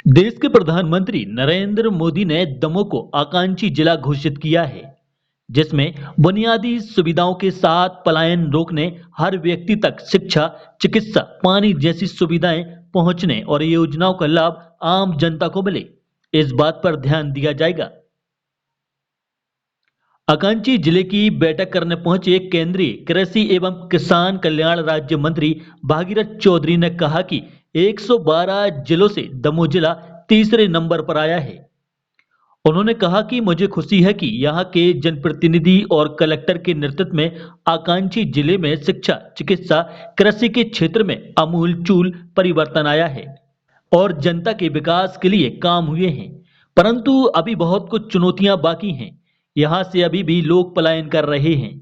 देश के प्रधानमंत्री नरेंद्र मोदी ने दमोह को आकांक्षी जिला घोषित किया है, जिसमें बुनियादी सुविधाओं के साथ पलायन रोकने, हर व्यक्ति तक शिक्षा, चिकित्सा, पानी जैसी सुविधाएं पहुंचने और योजनाओं का लाभ आम जनता को मिले, इस बात पर ध्यान दिया जाएगा। आकांक्षी जिले की बैठक करने पहुंचे केंद्रीय कृषि एवं किसान कल्याण राज्य मंत्री भागीरथ चौधरी ने कहा कि 112 जिलों से दमोह जिला तीसरे नंबर पर आया है। उन्होंने कहा कि मुझे खुशी है कि यहाँ के जनप्रतिनिधि और कलेक्टर के नेतृत्व में आकांक्षी जिले में शिक्षा, चिकित्सा, कृषि के क्षेत्र में आमूलचूल परिवर्तन आया है और जनता के विकास के लिए काम हुए हैं। परंतु अभी बहुत कुछ चुनौतियां बाकी हैं। यहाँ से अभी भी लोग पलायन कर रहे हैं,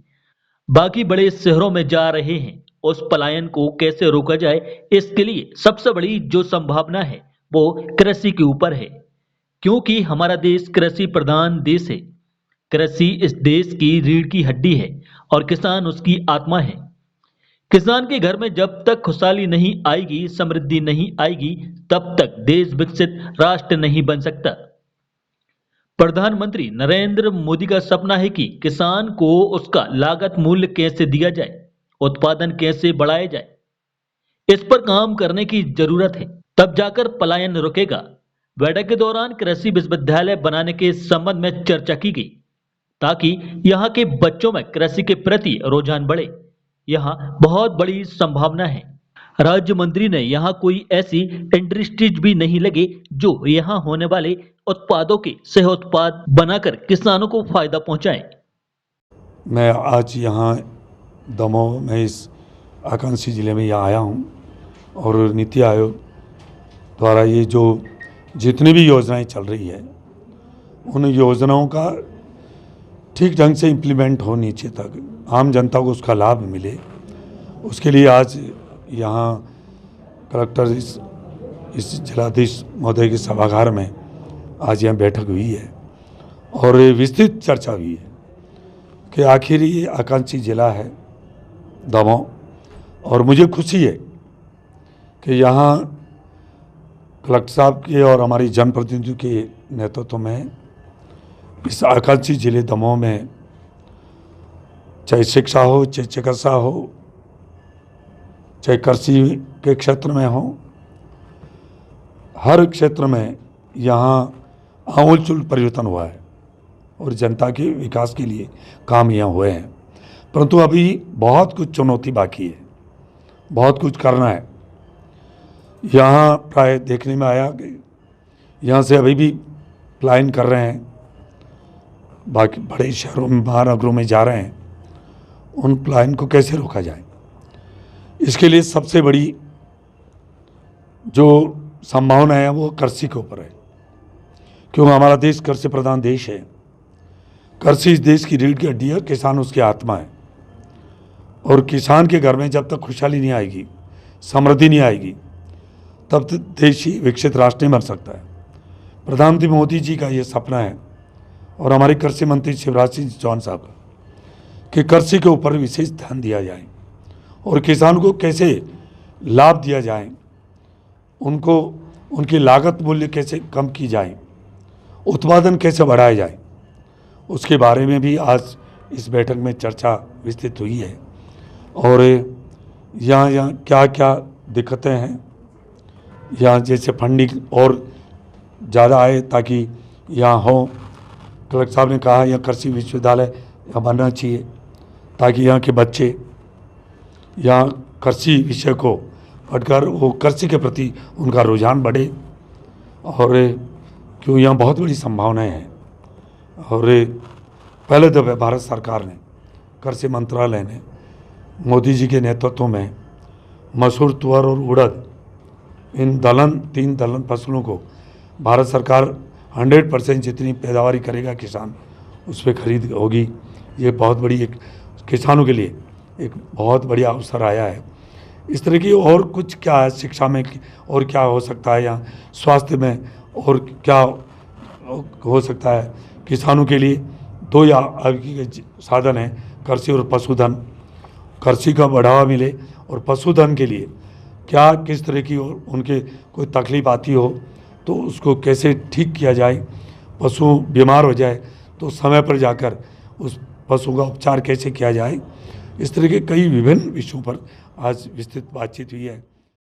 बाकी बड़े शहरों में जा रहे हैं। उस पलायन को कैसे रोका जाए, इसके लिए सबसे बड़ी जो संभावना है वो कृषि के ऊपर है, क्योंकि हमारा देश कृषि प्रधान देश है। कृषि इस देश की रीढ़ की हड्डी है और किसान उसकी आत्मा है। किसान के घर में जब तक खुशहाली नहीं आएगी, समृद्धि नहीं आएगी, तब तक देश विकसित राष्ट्र नहीं बन सकता। प्रधानमंत्री नरेंद्र मोदी का सपना है कि किसान को उसका लागत मूल्य कैसे दिया जाए, उत्पादन कैसे बढ़ाया जाए, इस पर काम करने की जरूरत है, तब जाकर पलायन रुकेगा। बैठक के दौरान कृषि विश्वविद्यालय बनाने के संबंध में चर्चा की गई, ताकि यहाँ के बच्चों में कृषि के प्रति रुझान बढ़े। यहाँ बहुत बड़ी संभावना है। राज्य मंत्री ने यहाँ कोई ऐसी इंडस्ट्रीज भी नहीं लगे जो यहाँ होने वाले उत्पादों के सह उत्पाद बनाकर किसानों को फायदा पहुंचाएं। मैं आज यहाँ दमोह में इस आकांक्षी ज़िले में यहाँ आया हूँ और नीति आयोग द्वारा ये जो जितनी भी योजनाएं चल रही है, उन योजनाओं का ठीक ढंग से इम्प्लीमेंट हो, नीचे तक आम जनता को उसका लाभ मिले, उसके लिए आज यहाँ कलेक्टर इस जिलाधीश महोदय के सभागार में आज यहाँ बैठक हुई है और विस्तृत चर्चा हुई है कि आखिर ये आकांक्षी जिला है दमोह, और मुझे खुशी है कि यहाँ कलेक्टर साहब के और हमारी जनप्रतिनिधियों के नेतृत्व में इस आकांक्षी जिले दमोह में चाहे शिक्षा हो, चाहे चिकित्सा हो, चाहे कृषि के क्षेत्र में हो, हर क्षेत्र में यहाँ आमूलचूल परिवर्तन हुआ है और जनता के विकास के लिए काम यहाँ हुए हैं। परंतु अभी बहुत कुछ चुनौती बाकी है, बहुत कुछ करना है। यहाँ प्राय देखने में आया कि यहाँ से अभी भी पलायन कर रहे हैं, बाकी बड़े शहरों में, महानगरों में जा रहे हैं। उन पलायन को कैसे रोका जाए, इसके लिए सबसे बड़ी जो संभावना है वो कृषि के ऊपर है, क्योंकि हमारा देश कृषि प्रधान देश है। कृषि इस देश की रीढ़ की हड्डी है, किसान उसकी आत्मा है। और किसान के घर में जब तक खुशहाली नहीं आएगी, समृद्धि नहीं आएगी, तब तक देश ही विकसित राष्ट्र नहीं बन सकता है। प्रधानमंत्री मोदी जी का ये सपना है और हमारे कृषि मंत्री शिवराज सिंह चौहान साहब का कि कृषि के ऊपर विशेष ध्यान दिया जाए और किसान को कैसे लाभ दिया जाए, उनको उनकी लागत मूल्य कैसे कम की जाए, उत्पादन कैसे बढ़ाया जाए, उसके बारे में भी आज इस बैठक में चर्चा विस्तृत हुई है। और यहाँ क्या क्या दिक्कतें हैं, यहाँ जैसे फंडिंग और ज़्यादा आए ताकि यहाँ हो। कलेक्टर साहब ने कहा यहाँ कृषि विश्वविद्यालय यहाँ बनना चाहिए ताकि यहाँ के बच्चे यहाँ कृषि विषय को पढ़कर वो कृषि के प्रति उनका रुझान बढ़े, और क्यों यहाँ बहुत बड़ी संभावनाएं हैं। और पहले दफे भारत सरकार ने, कृषि मंत्रालय ने मोदी जी के नेतृत्व में मसूर, तुअर और उड़द, इन तीन दलहन फसलों को भारत सरकार 100% जितनी पैदावारी करेगा किसान, उस पर खरीद होगी। ये बहुत बड़ी एक किसानों के लिए एक बहुत बढ़िया अवसर आया है। इस तरह की और कुछ क्या है, शिक्षा में और क्या हो सकता है, यहाँ स्वास्थ्य में और क्या हो सकता है। किसानों के लिए दो या आगे के साधन हैं, कृषि और पशुधन। कृषि का बढ़ावा मिले और पशुधन के लिए क्या किस तरह की उनके कोई तकलीफ आती हो तो उसको कैसे ठीक किया जाए, पशु बीमार हो जाए तो समय पर जाकर उस पशु का उपचार कैसे किया जाए, इस तरह के कई विभिन्न विषयों पर आज विस्तृत बातचीत हुई है।